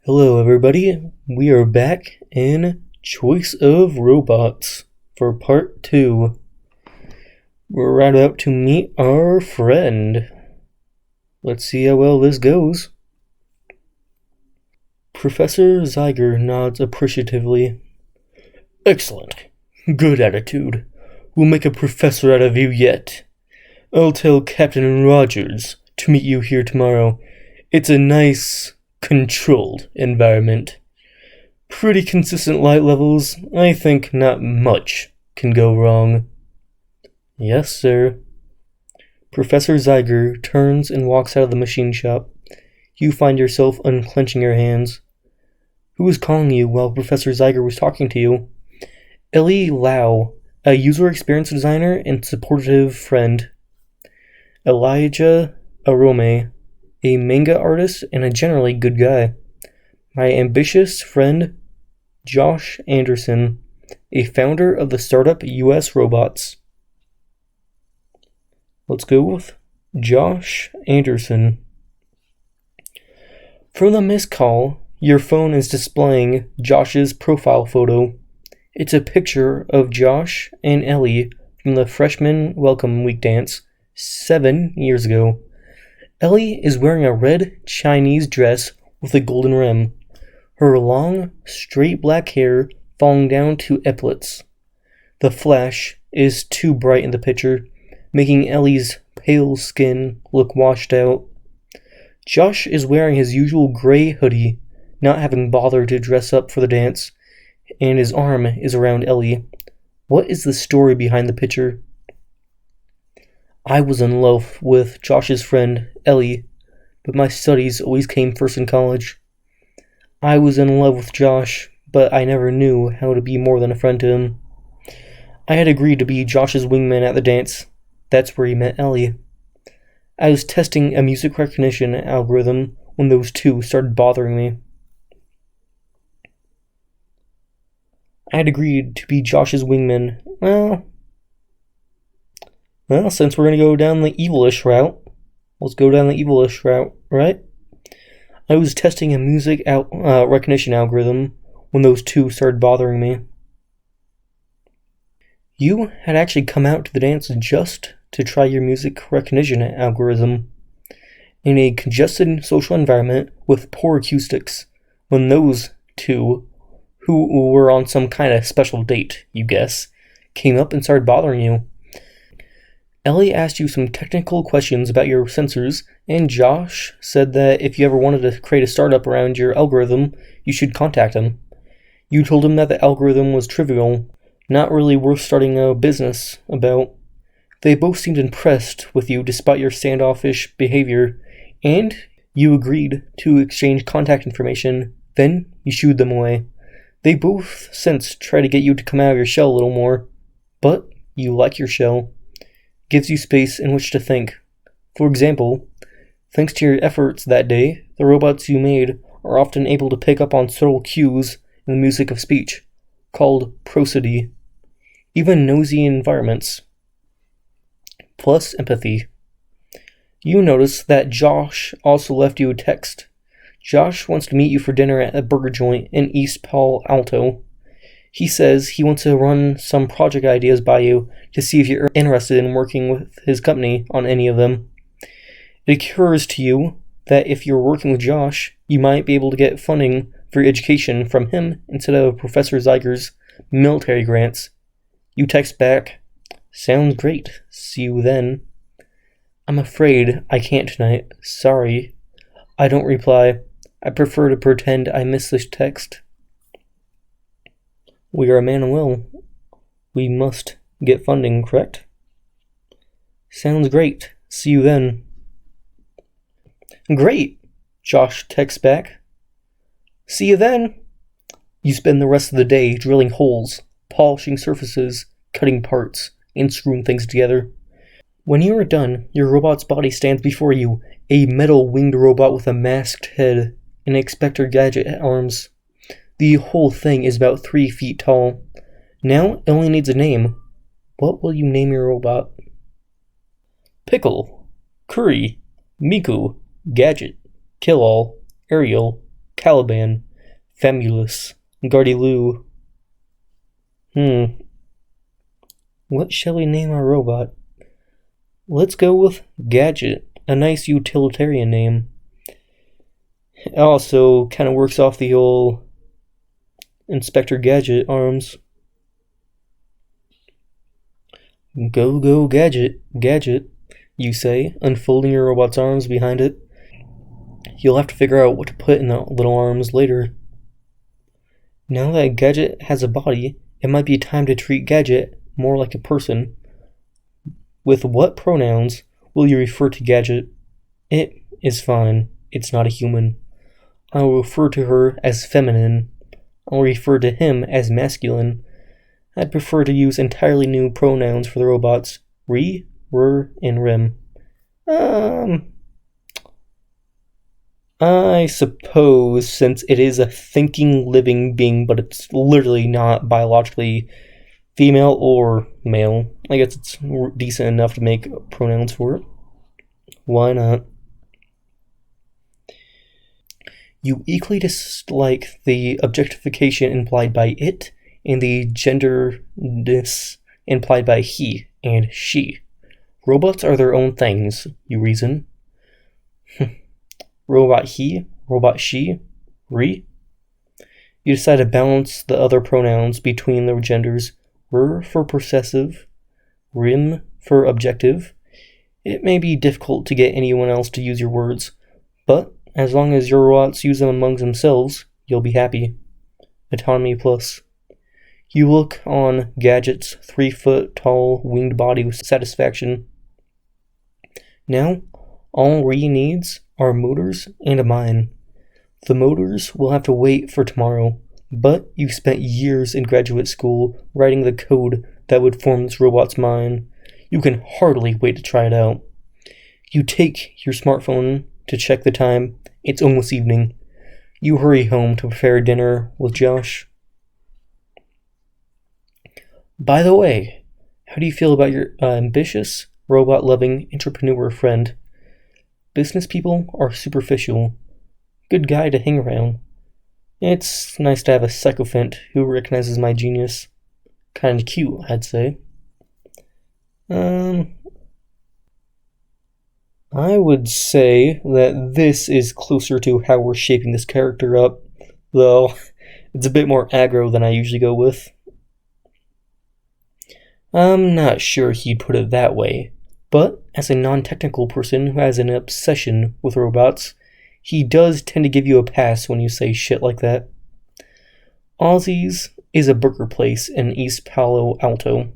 Hello, everybody. We are back in Choice of Robots for part 2. We're right about to meet our friend. Let's see how well this goes. Professor Zeiger nods appreciatively. Excellent. Good attitude. We'll make a professor out of you yet. I'll tell Captain Rogers to meet you here tomorrow. It's a nice, controlled environment. Pretty consistent light levels. I think not much can go wrong. Yes, sir. Professor Zeiger turns and walks out of the machine shop. You find yourself unclenching your hands. Who was calling you while Professor Zeiger was talking to you? Ellie Lau, a user experience designer and supportive friend. Elijah Arome, a manga artist and a generally good guy. My ambitious friend, Josh Anderson, a founder of the startup US Robots. Let's go with Josh Anderson. From the missed call, your phone is displaying Josh's profile photo. It's a picture of Josh and Ellie from the freshman welcome week dance 7 years ago. Ellie is wearing a red Chinese dress with a golden rim, her long, straight black hair falling down to epaulets. The flash is too bright in the picture, making Ellie's pale skin look washed out. Josh is wearing his usual gray hoodie, not having bothered to dress up for the dance, and his arm is around Ellie. What is the story behind the picture? I was in love with Josh's friend, Ellie, but my studies always came first in college. I was in love with Josh, but I never knew how to be more than a friend to him. I had agreed to be Josh's wingman at the dance. That's where he met Ellie. I was testing a music recognition algorithm when those two started bothering me. I had agreed to be Josh's wingman. Well, since we're going to go down the evilish route, let's go down the evilish route, right? I was testing a music recognition algorithm when those two started bothering me. You had actually come out to the dance just to try your music recognition algorithm in a congested social environment with poor acoustics when those two, who were on some kind of special date, you guess, came up and started bothering you. Ellie asked you some technical questions about your sensors, and Josh said that if you ever wanted to create a startup around your algorithm, you should contact him. You told him that the algorithm was trivial, not really worth starting a business about. They both seemed impressed with you despite your standoffish behavior, and you agreed to exchange contact information. Then you shooed them away. They both since try to get you to come out of your shell a little more, but you like your shell. Gives you space in which to think. For example, thanks to your efforts that day, the robots you made are often able to pick up on subtle cues in the music of speech, called prosody. Even nosy environments. Plus empathy. You notice that Josh also left you a text. Josh wants to meet you for dinner at a burger joint in East Palo Alto. He says he wants to run some project ideas by you to see if you're interested in working with his company on any of them. It occurs to you that if you're working with Josh, you might be able to get funding for your education from him instead of Professor Zeiger's military grants. You text back, "Sounds great. See you then." "I'm afraid I can't tonight. Sorry." I don't reply. I prefer to pretend I missed this text. We are a man of will. We must get funding, correct? "Sounds great. See you then." "Great," Josh texts back. "See you then." You spend the rest of the day drilling holes, polishing surfaces, cutting parts, and screwing things together. When you are done, your robot's body stands before you, a metal winged robot with a masked head and Inspector Gadget arms. The whole thing is about 3 feet tall. Now it only needs a name. What will you name your robot? Pickle, Curry, Miku, Gadget, Kill-All, Ariel, Caliban, Famulus, Gardyloo. What shall we name our robot? Let's go with Gadget, a nice utilitarian name. It also kind of works off the old Inspector Gadget arms. Go, go, Gadget, Gadget, you say, unfolding your robot's arms behind it. You'll have to figure out what to put in the little arms later. Now that Gadget has a body, it might be time to treat Gadget more like a person. With what pronouns will you refer to Gadget? It is fine. It's not a human. I will refer to her as feminine. I'll refer to him as masculine. I'd prefer to use entirely new pronouns for the robots. Re, r, and rim. I suppose since it is a thinking living being, but it's literally not biologically female or male, I guess it's decent enough to make pronouns for it. Why not? You equally dislike the objectification implied by it and the genderness implied by he and she. Robots are their own things, you reason. Robot he, robot she, re. You decide to balance the other pronouns between the genders. R for possessive, rim for objective. It may be difficult to get anyone else to use your words, but as long as your robots use them among themselves, you'll be happy. Autonomy plus. You look on Gadget's 3-foot-tall winged body with satisfaction. Now, all Ree needs are motors and a mind. The motors will have to wait for tomorrow, but you've spent years in graduate school writing the code that would form this robot's mind. You can hardly wait to try it out. You take your smartphone to check the time. It's almost evening. You hurry home to prepare dinner with Josh. By the way, how do you feel about your ambitious, robot-loving entrepreneur friend? Business people are superficial. Good guy to hang around. It's nice to have a sycophant who recognizes my genius. Kinda cute, I'd say. I would say that this is closer to how we're shaping this character up, though it's a bit more aggro than I usually go with. I'm not sure he'd put it that way, but as a non-technical person who has an obsession with robots, he does tend to give you a pass when you say shit like that. Ozzy's is a burger place in East Palo Alto,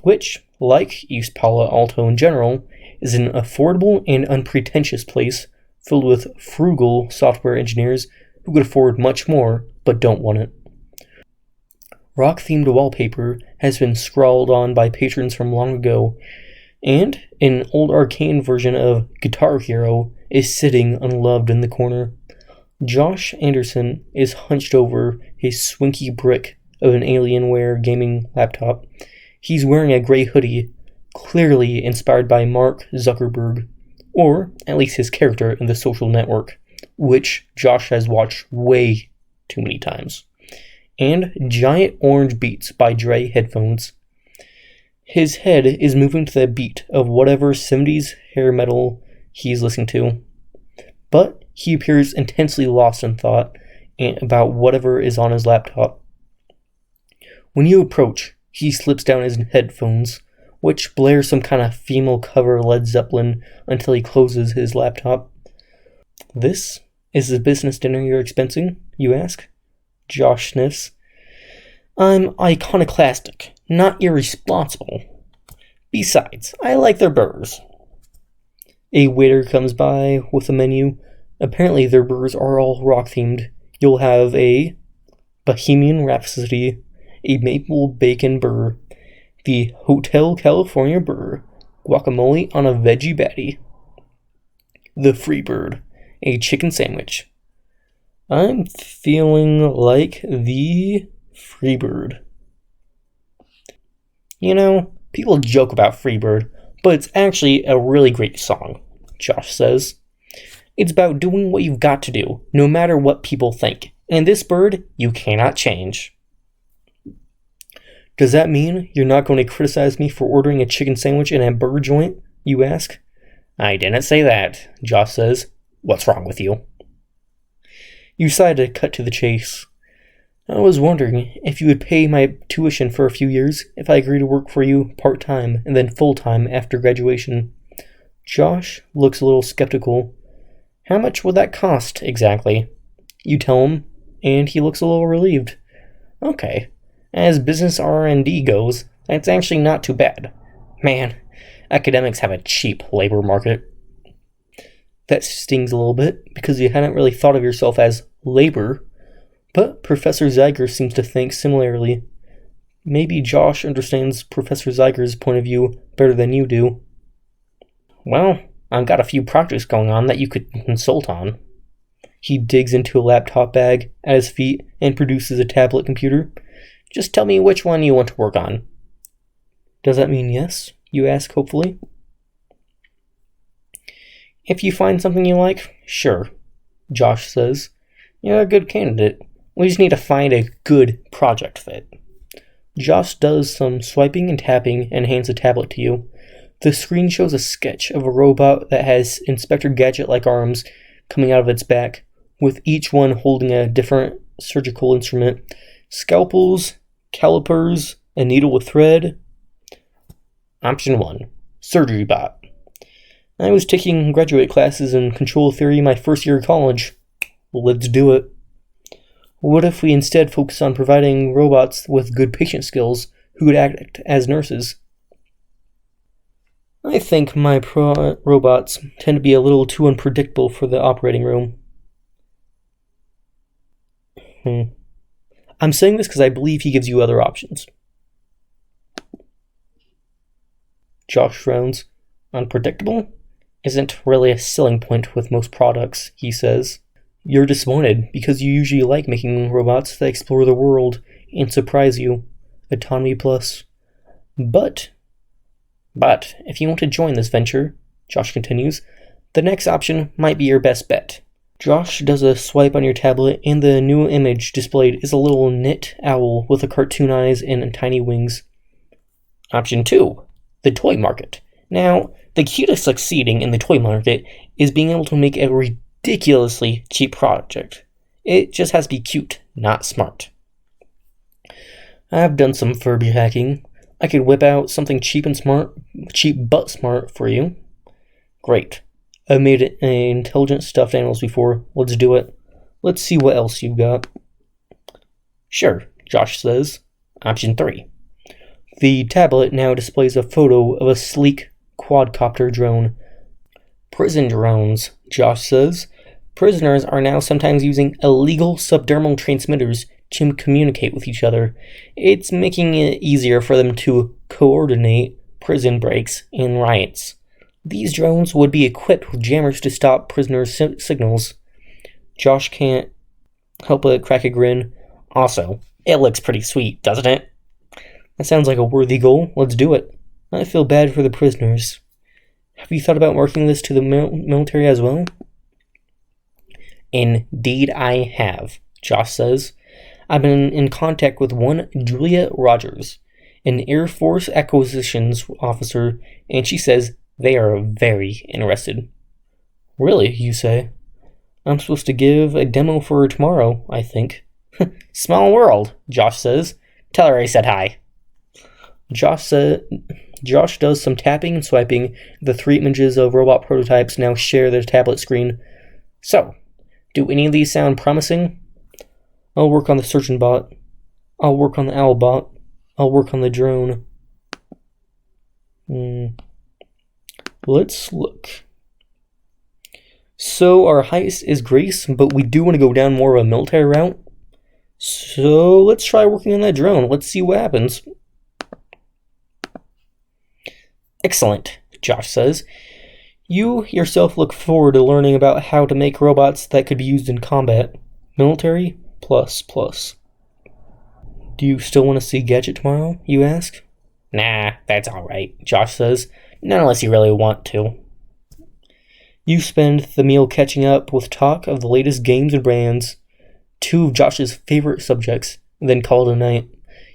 which, like East Palo Alto in general, is an affordable and unpretentious place filled with frugal software engineers who could afford much more but don't want it. Rock-themed wallpaper has been scrawled on by patrons from long ago, and an old arcane version of Guitar Hero is sitting unloved in the corner. Josh Anderson is hunched over a swinky brick of an Alienware gaming laptop. He's wearing a gray hoodie, clearly inspired by Mark Zuckerberg, or at least his character in The Social Network, which Josh has watched way too many times, and giant orange Beats by Dre headphones. His head is moving to the beat of whatever 70s hair metal he's listening to, but he appears intensely lost in thought about whatever is on his laptop. When you approach, he slips down his headphones, which blare some kind of female cover Led Zeppelin until he closes his laptop. This is the business dinner you're expensing, you ask? Josh sniffs. I'm iconoclastic, not irresponsible. Besides, I like their burgers. A waiter comes by with a menu. Apparently their burgers are all rock-themed. You'll have a Bohemian Rhapsody, a maple bacon burger, the Hotel California burger, guacamole on a veggie patty, the Freebird, a chicken sandwich. I'm feeling like the Freebird. You know, people joke about Freebird, but it's actually a really great song, Josh says. It's about doing what you've got to do, no matter what people think. And this bird, you cannot change. Does that mean you're not going to criticize me for ordering a chicken sandwich in a burger joint? You ask. I didn't say that, Josh says. What's wrong with you? You decide to cut to the chase. I was wondering if you would pay my tuition for a few years if I agree to work for you part-time and then full-time after graduation. Josh looks a little skeptical. How much would that cost, exactly? You tell him, and he looks a little relieved. Okay. As business R&D goes, that's actually not too bad. Man, academics have a cheap labor market. That stings a little bit, because you hadn't really thought of yourself as labor, but Professor Zeiger seems to think similarly. Maybe Josh understands Professor Zeiger's point of view better than you do. Well, I've got a few projects going on that you could consult on. He digs into a laptop bag at his feet and produces a tablet computer. Just tell me which one you want to work on. Does that mean yes? You ask hopefully. If you find something you like, sure, Josh says. You're a good candidate. We just need to find a good project fit. Josh does some swiping and tapping and hands a tablet to you. The screen shows a sketch of a robot that has Inspector Gadget-like arms coming out of its back, with each one holding a different surgical instrument. Scalpels, calipers, a needle with thread. Option 1. Surgery bot. I was taking graduate classes in control theory my first year of college. Let's do it. What if we instead focus on providing robots with good patient skills who could act as nurses? I think my robots tend to be a little too unpredictable for the operating room. I'm saying this because I believe he gives you other options. Josh frowns. Unpredictable? Isn't really a selling point with most products, he says. You're disappointed because you usually like making robots that explore the world and surprise you. Autonomy plus. But if you want to join this venture, Josh continues, the next option might be your best bet. Josh does a swipe on your tablet, and the new image displayed is a little knit owl with a cartoon eyes and tiny wings. Option 2, the toy market. Now, the key to succeeding in the toy market is being able to make a ridiculously cheap project. It just has to be cute, not smart. I've done some Furby hacking. I could whip out something cheap but smart for you. Great. I've made intelligent stuffed animals before. Let's do it. Let's see what else you've got. Sure, Josh says. Option 3. The tablet now displays a photo of a sleek quadcopter drone. Prison drones, Josh says. Prisoners are now sometimes using illegal subdermal transmitters to communicate with each other. It's making it easier for them to coordinate prison breaks and riots. These drones would be equipped with jammers to stop prisoners' signals. Josh can't help but crack a grin. Also, it looks pretty sweet, doesn't it? That sounds like a worthy goal. Let's do it. I feel bad for the prisoners. Have you thought about marketing this to the military as well? Indeed I have, Josh says. I've been in contact with one Julia Rogers, an Air Force acquisitions officer, and she says they are very interested. Really, you say? I'm supposed to give a demo for her tomorrow, I think. Small world, Josh says. Tell her I said hi. Josh does some tapping and swiping. The 3 images of robot prototypes now share their tablet screen. So, do any of these sound promising? I'll work on the surgeon bot. I'll work on the owl bot. I'll work on the drone. Let's look. So our heist is Grace, but we do want to go down more of a military route. So let's try working on that drone. Let's see what happens. Excellent, Josh says. You yourself look forward to learning about how to make robots that could be used in combat. Military, plus. Do you still want to see Gadget tomorrow, you ask? Nah, that's alright, Josh says. Not unless you really want to. You spend the meal catching up with talk of the latest games and brands, two of Josh's favorite subjects, then call it a night.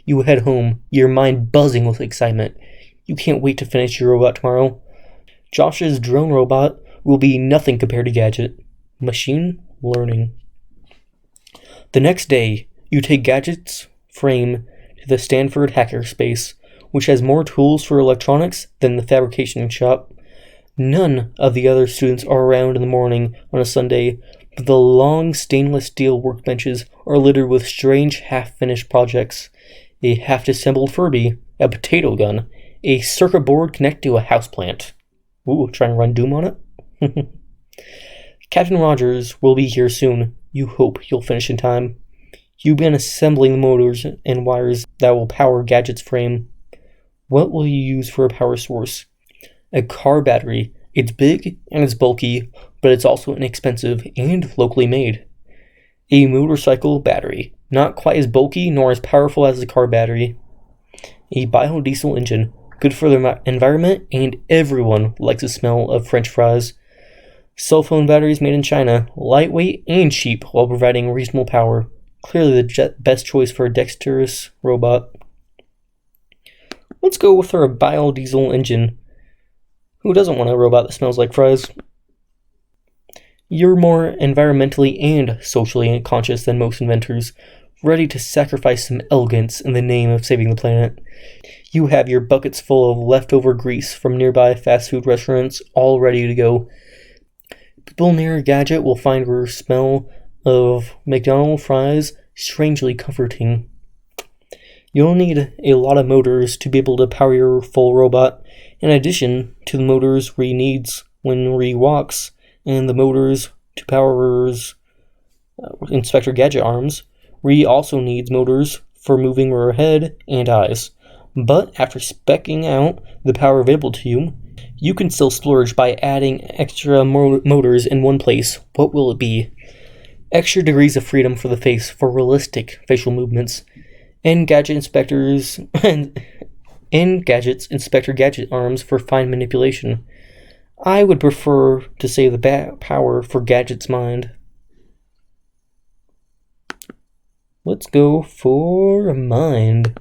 You head home, your mind buzzing with excitement. You can't wait to finish your robot tomorrow. Josh's drone robot will be nothing compared to Gadget. Machine learning. The next day, you take Gadget's frame to the Stanford hackerspace, which has more tools for electronics than the fabrication shop. None of the other students are around in the morning on a Sunday, but the long stainless steel workbenches are littered with strange half-finished projects. A half-disassembled Furby, a potato gun, a circuit board connected to a houseplant. Ooh, trying to run Doom on it? Captain Rogers will be here soon. You hope you'll finish in time. You've been assembling the motors and wires that will power Gadget's frame. What will you use for a power source? A car battery. It's big and it's bulky, but it's also inexpensive and locally made. A motorcycle battery. Not quite as bulky nor as powerful as the car battery. A biodiesel engine. Good for the environment, and everyone likes the smell of French fries. Cell phone batteries made in China. Lightweight and cheap while providing reasonable power. Clearly the best choice for a dexterous robot. Let's go with our biodiesel engine. Who doesn't want a robot that smells like fries? You're more environmentally and socially conscious than most inventors, ready to sacrifice some elegance in the name of saving the planet. You have your buckets full of leftover grease from nearby fast food restaurants all ready to go. People near Gadget will find your smell of McDonald's fries strangely comforting. You'll need a lot of motors to be able to power your full robot, in addition to the motors Ree needs when Ree walks, and the motors to power Inspector Gadget arms. Ree also needs motors for moving her head and eyes. But after speccing out the power available to you, you can still splurge by adding extra motors in one place. What will it be? Extra degrees of freedom for the face for realistic facial movements. Gadget's Inspector Gadget arms for fine manipulation. I would prefer to save the power for Gadget's mind. Let's go for mind.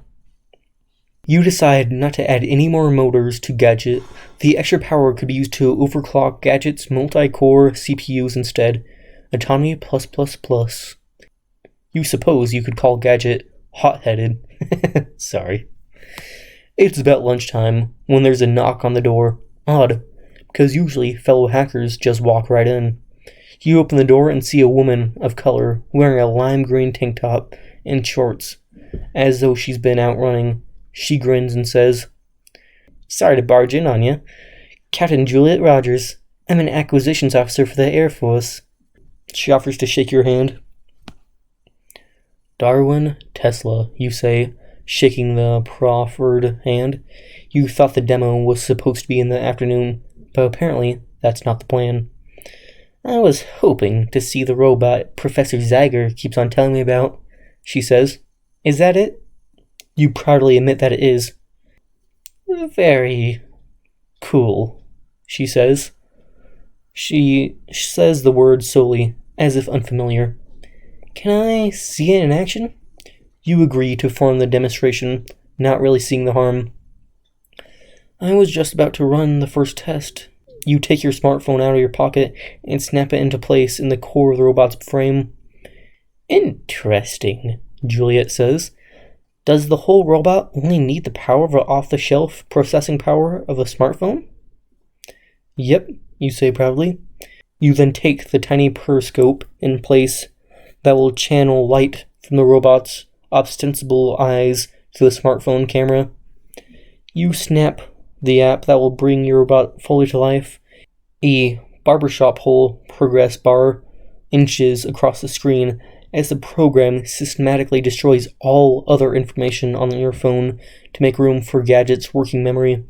You decide not to add any more motors to Gadget. The extra power could be used to overclock Gadget's multi-core CPUs instead. Autonomy +++. You suppose you could call Gadget hot-headed. Sorry. It's about lunchtime when there's a knock on the door. Odd, because usually fellow hackers just walk right in. You open the door and see a woman of color wearing a lime green tank top and shorts, as though she's been out running. She grins and says, "Sorry to barge in on you. Captain Juliet Rogers. I'm an acquisitions officer for the Air Force." She offers to shake your hand. "Darwin Tesla," you say, shaking the proffered hand. You thought the demo was supposed to be in the afternoon, but apparently that's not the plan. "I was hoping to see the robot Professor Zager keeps on telling me about," she says. "Is that it?" You proudly admit that it is. "Very cool," she says. She says the word solely, as if unfamiliar. "Can I see it in action?" You agree to form the demonstration, not really seeing the harm. "I was just about to run the first test." You take your smartphone out of your pocket and snap it into place in the core of the robot's frame. "Interesting," Juliet says. "Does the whole robot only need the power of an off-the-shelf processing power of a smartphone?" "Yep," you say proudly. You then take the tiny periscope in place that will channel light from the robot's ostensible eyes to the smartphone camera. You snap the app that will bring your robot fully to life. A barbershop hole progress bar inches across the screen as the program systematically destroys all other information on your phone to make room for Gadget's working memory.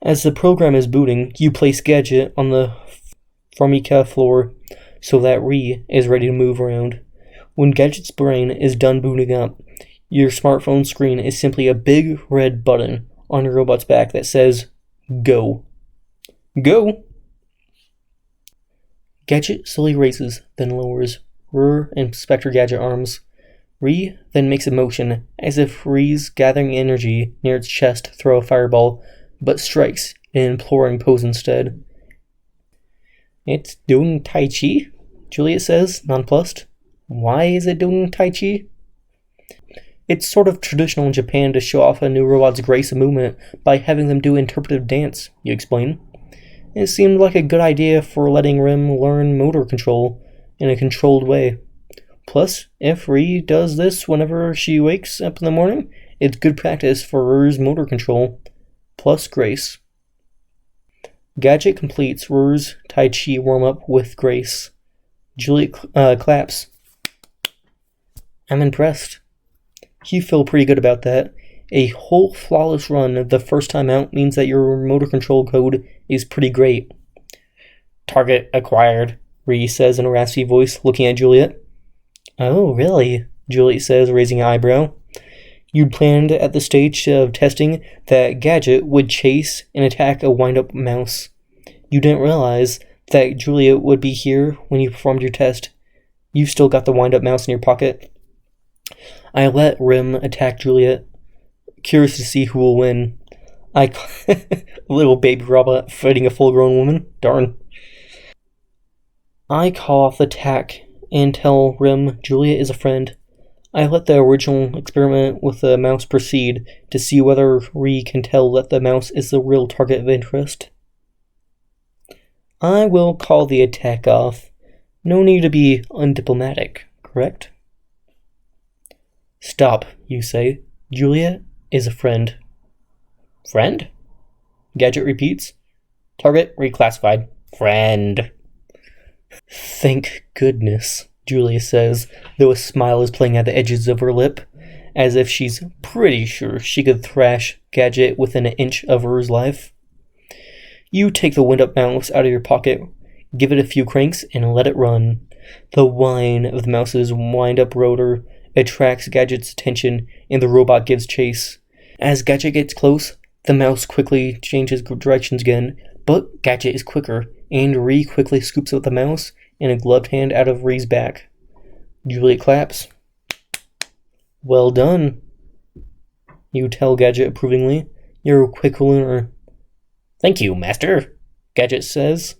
As the program is booting, you place Gadget on the Formica floor so that Ree is ready to move around. When Gadget's brain is done booting up, your smartphone screen is simply a big red button on your robot's back that says, "Go." Go! Gadget slowly raises, then lowers Inspector Gadget arms. Ree then makes a motion, as if Ree's gathering energy near its chest to throw a fireball, but strikes in an imploring pose instead. It's doing Tai Chi, Juliet says, nonplussed. Why is it doing Tai Chi? It's sort of traditional in Japan to show off a new robot's grace of movement by having them do interpretive dance, you explain. It seemed like a good idea for letting Rim learn motor control in a controlled way. Plus, if Ree does this whenever she wakes up in the morning, it's good practice for Rur's motor control, plus grace. Gadget completes Rur's Tai Chi warm-up with grace. Juliet claps. I'm impressed. You feel pretty good about that. A whole flawless run the first time out means that your motor control code is pretty great. Target acquired, Ree says in a raspy voice, looking at Juliet. Oh, really? Juliet says, raising an eyebrow. You'd planned at the stage of testing that Gadget would chase and attack a wind-up mouse. You didn't realize that Juliet would be here when you performed your test. You've still got the wind-up mouse in your pocket. I let Rim attack Juliet, curious to see who will win. A little baby robot fighting a full-grown woman? Darn. I call off the attack and tell Rim Juliet is a friend. I let the original experiment with the mouse proceed to see whether Ree can tell that the mouse is the real target of interest. I will call the attack off. No need to be undiplomatic, correct? Stop, you say. Juliet is a friend. Friend? Gadget repeats. Target reclassified. Friend. Thank goodness, Julia says, though a smile is playing at the edges of her lip, as if she's pretty sure she could thrash Gadget within an inch of her life. You take the wind-up mouse out of your pocket, give it a few cranks, and let it run. The whine of the mouse's wind-up rotor attracts Gadget's attention, and the robot gives chase. As Gadget gets close, the mouse quickly changes directions again, but Gadget is quicker, and Ree quickly scoops up the mouse in a gloved hand out of Ree's back. Juliet claps. Well done, you tell Gadget approvingly. You're a quick learner. Thank you, Master, Gadget says.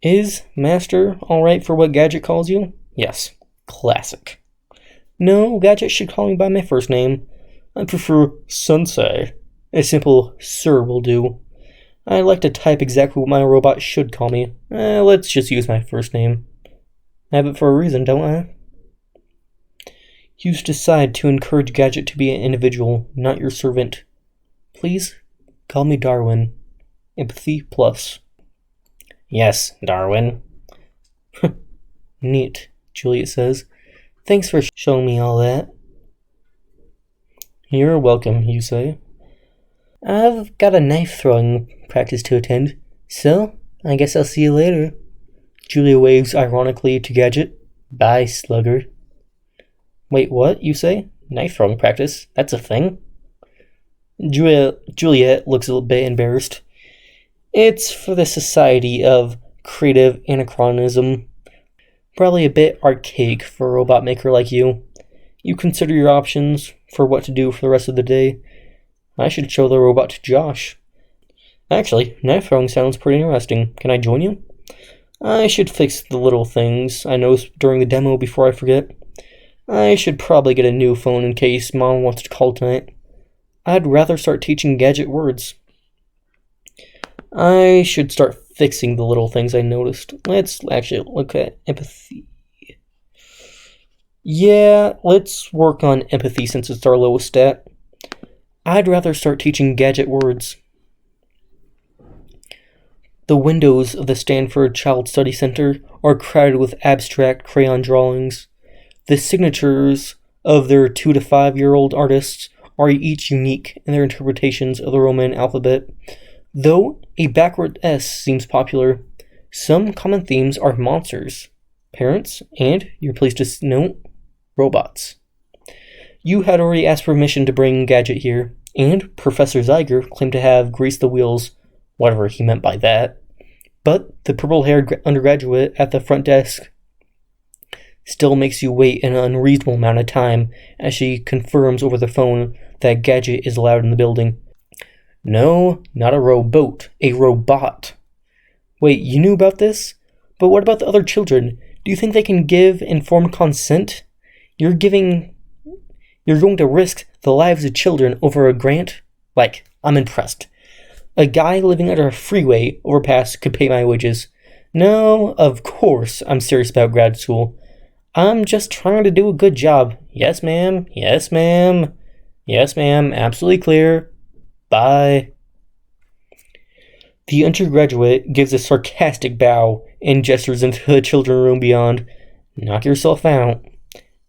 Is Master alright for what Gadget calls you? Yes, classic. No, Gadget should call me by my first name. I prefer Sensei. A simple sir will do. I like to type exactly what my robot should call me. Let's just use my first name. I have it for a reason, don't I? You decide to encourage Gadget to be an individual, not your servant. Please call me Darwin. Empathy plus. Yes, Darwin. Neat, Juliet says. Thanks for showing me all that. You're welcome, you say. I've got a knife throwing practice to attend, so I guess I'll see you later. Julia waves ironically to Gadget. Bye, slugger. Wait, what, you say? Knife throwing practice? That's a thing? Juliet looks a little bit embarrassed. It's for the Society of Creative Anachronism. Probably a bit archaic for a robot maker like you. You consider your options for what to do for the rest of the day. I should show the robot to Josh. Actually, knife throwing sounds pretty interesting. Can I join you? I should fix the little things I noticed during the demo before I forget. I should probably get a new phone in case Mom wants to call tonight. I'd rather start teaching Gadget words. I should start fixing the little things I noticed. Let's actually look at empathy. Yeah, let's work on empathy since it's our lowest stat. I'd rather start teaching Gadget words. The windows of the Stanford Child Study Center are crowded with abstract crayon drawings. The signatures of their 2 to 5-year-old artists are each unique in their interpretations of the Roman alphabet. Though a backward S seems popular, some common themes are monsters, parents, and, you're pleased to note, robots. You had already asked permission to bring Gadget here, and Professor Zeiger claimed to have greased the wheels, whatever he meant by that. But the purple-haired undergraduate at the front desk still makes you wait an unreasonable amount of time as she confirms over the phone that Gadget is allowed in the building. No, not a rowboat, a robot. Wait, you knew about this? But what about the other children? Do you think they can give informed consent? You're going to risk the lives of children over a grant? I'm impressed. A guy living under a freeway overpass could pay my wages. No, of course I'm serious about grad school. I'm just trying to do a good job. Yes, ma'am. Yes, ma'am. Yes, ma'am. Absolutely clear. Bye. The undergraduate gives a sarcastic bow and gestures into the children's room beyond. Knock yourself out.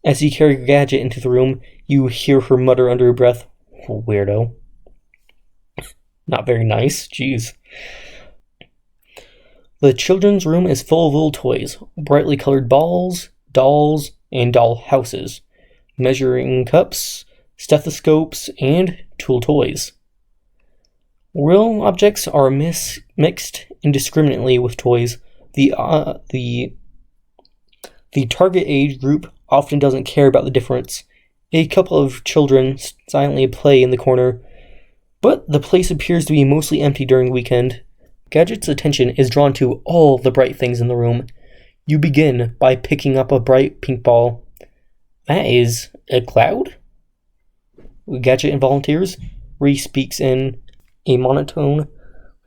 As you carry Gadget into the room, you hear her mutter under her breath, Weirdo. Not very nice, jeez. The children's room is full of little toys, brightly colored balls, dolls, and doll houses, measuring cups, stethoscopes, and tool toys. Real objects are mixed indiscriminately with toys. The target age group often doesn't care about the difference. A couple of children silently play in the corner, but the place appears to be mostly empty during the weekend. Gadget's attention is drawn to all the bright things in the room. You begin by picking up a bright pink ball. That is a cloud? Gadget involunteers. Reese speaks in a monotone,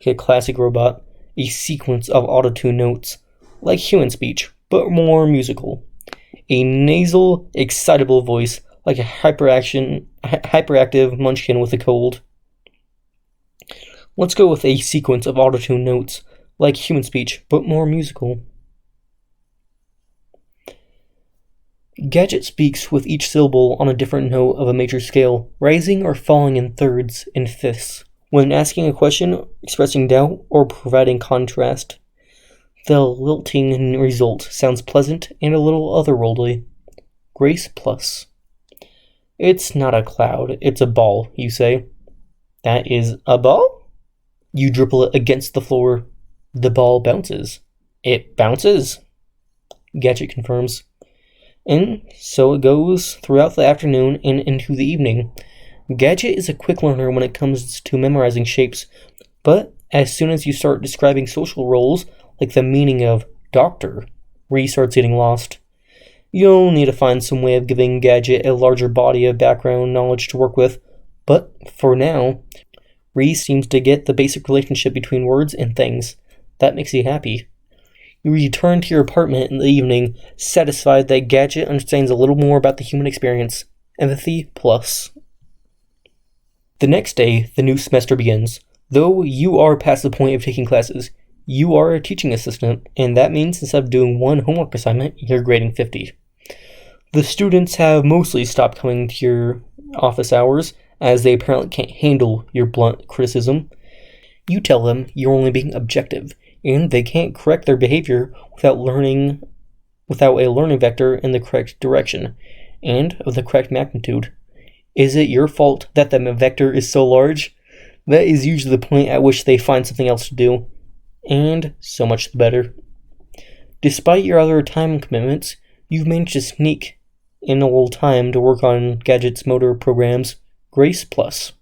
like a classic robot, a sequence of autotune notes, like human speech, but more musical. A nasal, excitable voice, like a hyperactive munchkin with a cold. Let's go with a sequence of autotune notes, like human speech, but more musical. Gadget speaks with each syllable on a different note of a major scale, rising or falling in thirds and fifths. When asking a question, expressing doubt, or providing contrast, the lilting result sounds pleasant and a little otherworldly. Grace plus. It's not a cloud, it's a ball, you say. That is a ball? You dribble it against the floor. The ball bounces. It bounces? Gadget confirms. And so it goes throughout the afternoon and into the evening. Gadget is a quick learner when it comes to memorizing shapes, but as soon as you start describing social roles, like the meaning of doctor, Ree starts getting lost. You'll need to find some way of giving Gadget a larger body of background knowledge to work with, but for now, Ree seems to get the basic relationship between words and things. That makes you happy. You return to your apartment in the evening, satisfied that Gadget understands a little more about the human experience. Empathy plus. The next day, the new semester begins. Though you are past the point of taking classes, you are a teaching assistant, and that means instead of doing one homework assignment, you're grading 50. The students have mostly stopped coming to your office hours, as they apparently can't handle your blunt criticism. You tell them you're only being objective, and they can't correct their behavior without a learning vector in the correct direction, and of the correct magnitude. Is it your fault that the vector is so large? That is usually the point at which they find something else to do, and so much the better. Despite your other time commitments, you've managed to sneak in a little time to work on Gadget's motor programs. Grace plus.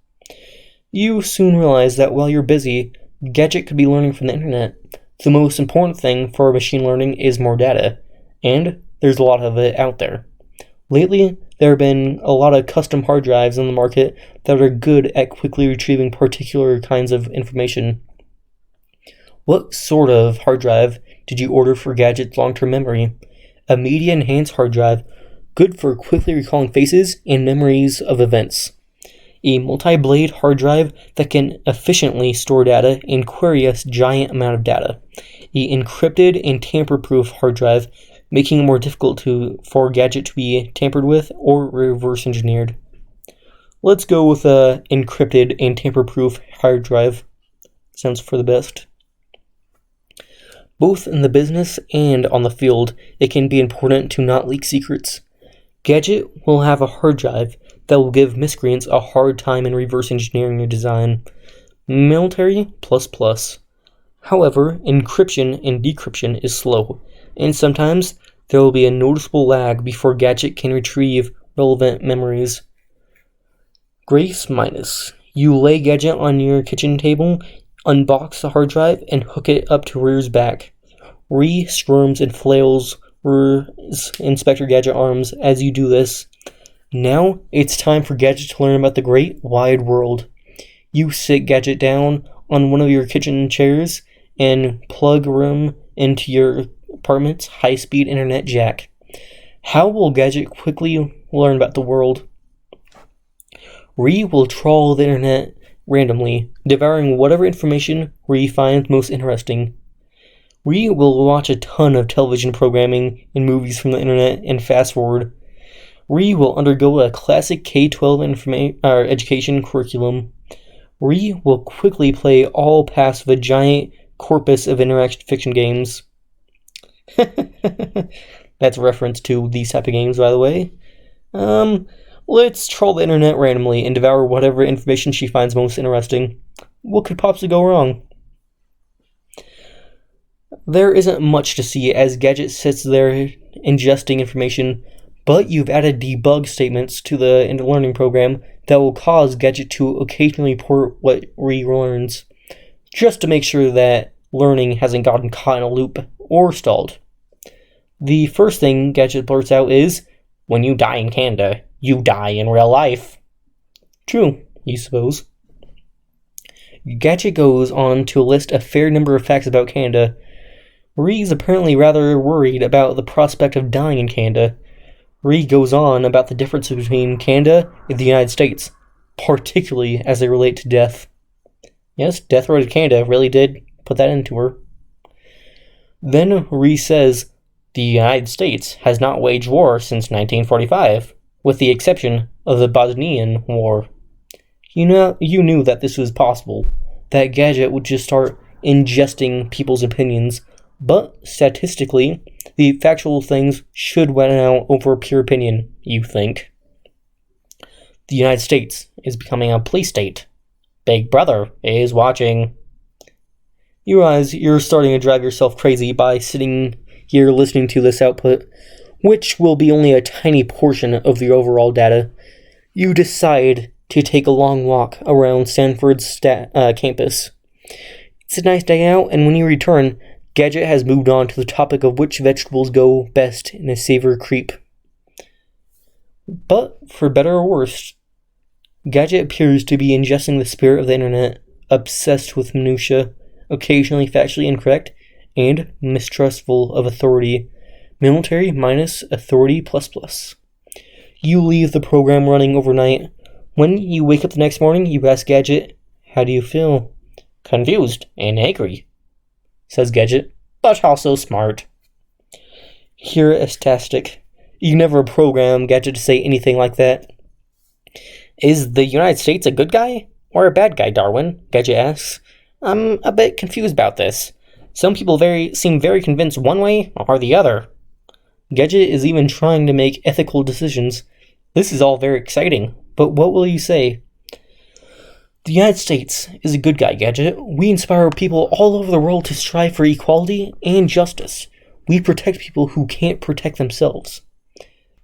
You soon realize that while you're busy, Gadget could be learning from the internet. The most important thing for machine learning is more data, and there's a lot of it out there. Lately, there have been a lot of custom hard drives on the market that are good at quickly retrieving particular kinds of information. What sort of hard drive did you order for Gadget's long-term memory? A media-enhanced hard drive, good for quickly recalling faces and memories of events. A multi-blade hard drive that can efficiently store data and query a giant amount of data. A encrypted and tamper-proof hard drive, making it more difficult for Gadget to be tampered with or reverse engineered. Let's go with a encrypted and tamper-proof hard drive. Sounds for the best. Both in the business and on the field, it can be important to not leak secrets. Gadget will have a hard drive that will give miscreants a hard time in reverse engineering your design. Military plus plus. However, encryption and decryption is slow, and sometimes there will be a noticeable lag before Gadget can retrieve relevant memories. Grace minus. You lay Gadget on your kitchen table, unbox the hard drive, and hook it up to rear's back. Re squirms and flails Inspector Gadget arms as you do this. Now it's time for Gadget to learn about the great wide world. You sit Gadget down on one of your kitchen chairs and plug him into your apartment's high-speed internet jack. How will Gadget quickly learn about the world? Ree will trawl the internet randomly, devouring whatever information Ree finds most interesting. Ree will watch a ton of television programming and movies from the internet and fast forward. Ree will undergo a classic K-12 education curriculum. Ree will quickly play all past a giant corpus of interaction fiction games. That's a reference to these type of games, by the way. Let's troll the internet randomly and devour whatever information she finds most interesting. What could possibly go wrong? There isn't much to see as Gadget sits there ingesting information, but you've added debug statements to the learning program that will cause Gadget to occasionally report what Ree learns, just to make sure that learning hasn't gotten caught in a loop or stalled. The first thing Gadget blurts out is, "When you die in Canada, you die in real life." True, you suppose. Gadget goes on to list a fair number of facts about Canada. Ree's apparently rather worried about the prospect of dying in Canada. Ree goes on about the differences between Canada and the United States, particularly as they relate to death. Yes, Death Row to Canada really did put that into her. Then Ree says, "The United States has not waged war since 1945, with the exception of the Bosnian War." You knew that this was possible, that Gadget would just start ingesting people's opinions, but statistically, the factual things should win out over pure opinion, you think. The United States is becoming a police state. Big Brother is watching. You realize you're starting to drive yourself crazy by sitting here listening to this output, which will be only a tiny portion of the overall data. You decide to take a long walk around Stanford's campus. It's a nice day out, and when you return, Gadget has moved on to the topic of which vegetables go best in a savor creep. But, for better or worse, Gadget appears to be ingesting the spirit of the internet, obsessed with minutiae, occasionally factually incorrect, and mistrustful of authority. Military minus authority ++. You leave the program running overnight. When you wake up the next morning, you ask Gadget, "How do you feel?" "Confused and angry," says Gadget, "but also smart." Heuristic. You never program Gadget to say anything like that. "Is the United States a good guy or a bad guy, Darwin?" Gadget asks. "I'm a bit confused about this. Some people seem very convinced one way or the other." Gadget is even trying to make ethical decisions. This is all very exciting, but what will you say? "The United States is a good guy, Gadget. We inspire people all over the world to strive for equality and justice. We protect people who can't protect themselves."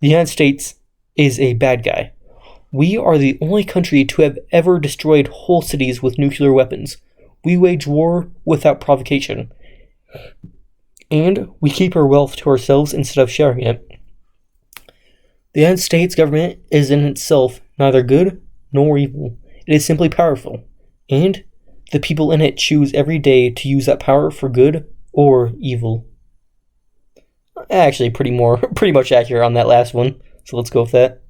"The United States is a bad guy. We are the only country to have ever destroyed whole cities with nuclear weapons. We wage war without provocation. And we keep our wealth to ourselves instead of sharing it. The United States government is in itself neither good nor evil. It is simply powerful, and the people in it choose every day to use that power for good or evil." Actually, pretty much accurate on that last one, so let's go with that.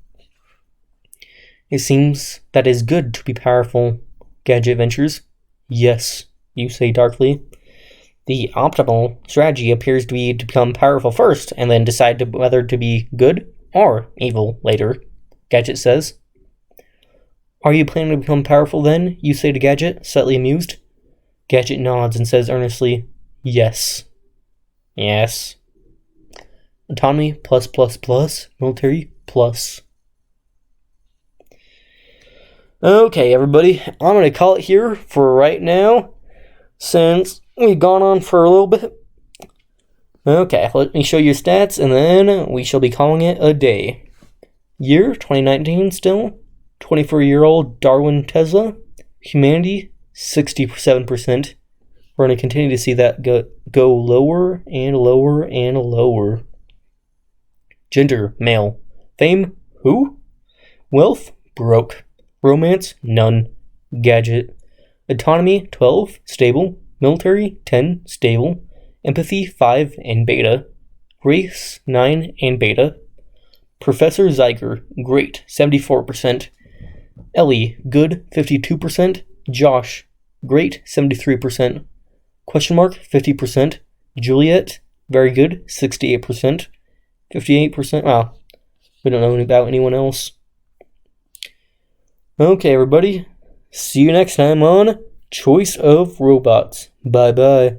"It seems that it is good to be powerful," Gadget ventures. "Yes," you say darkly. "The optimal strategy appears to be to become powerful first, and then decide whether to be good or evil later," Gadget says. "Are you planning to become powerful then?" you say to Gadget, slightly amused. Gadget nods and says earnestly, "Yes." Yes. Autonomy +++, military plus. Okay, everybody, I'm going to call it here for right now, since we've gone on for a little bit. Okay, let me show you stats, and then we shall be calling it a day. Year, 2019 still. 24-year-old Darwin Tesla. Humanity, 67%. We're going to continue to see that go lower and lower and lower. Gender, male. Fame, who? Wealth, broke. Romance, none. Gadget. Autonomy, 12, stable. Military, 10, stable. Empathy, 5, and beta. Race, 9, and beta. Professor Zeiger, great, 74%. Ellie, good, 52%. Josh, great, 73%. Question mark, 50%. Juliet, very good, 68%. 58%, wow, we don't know about anyone else. Okay, everybody, see you next time on Choice of Robots. Bye-bye.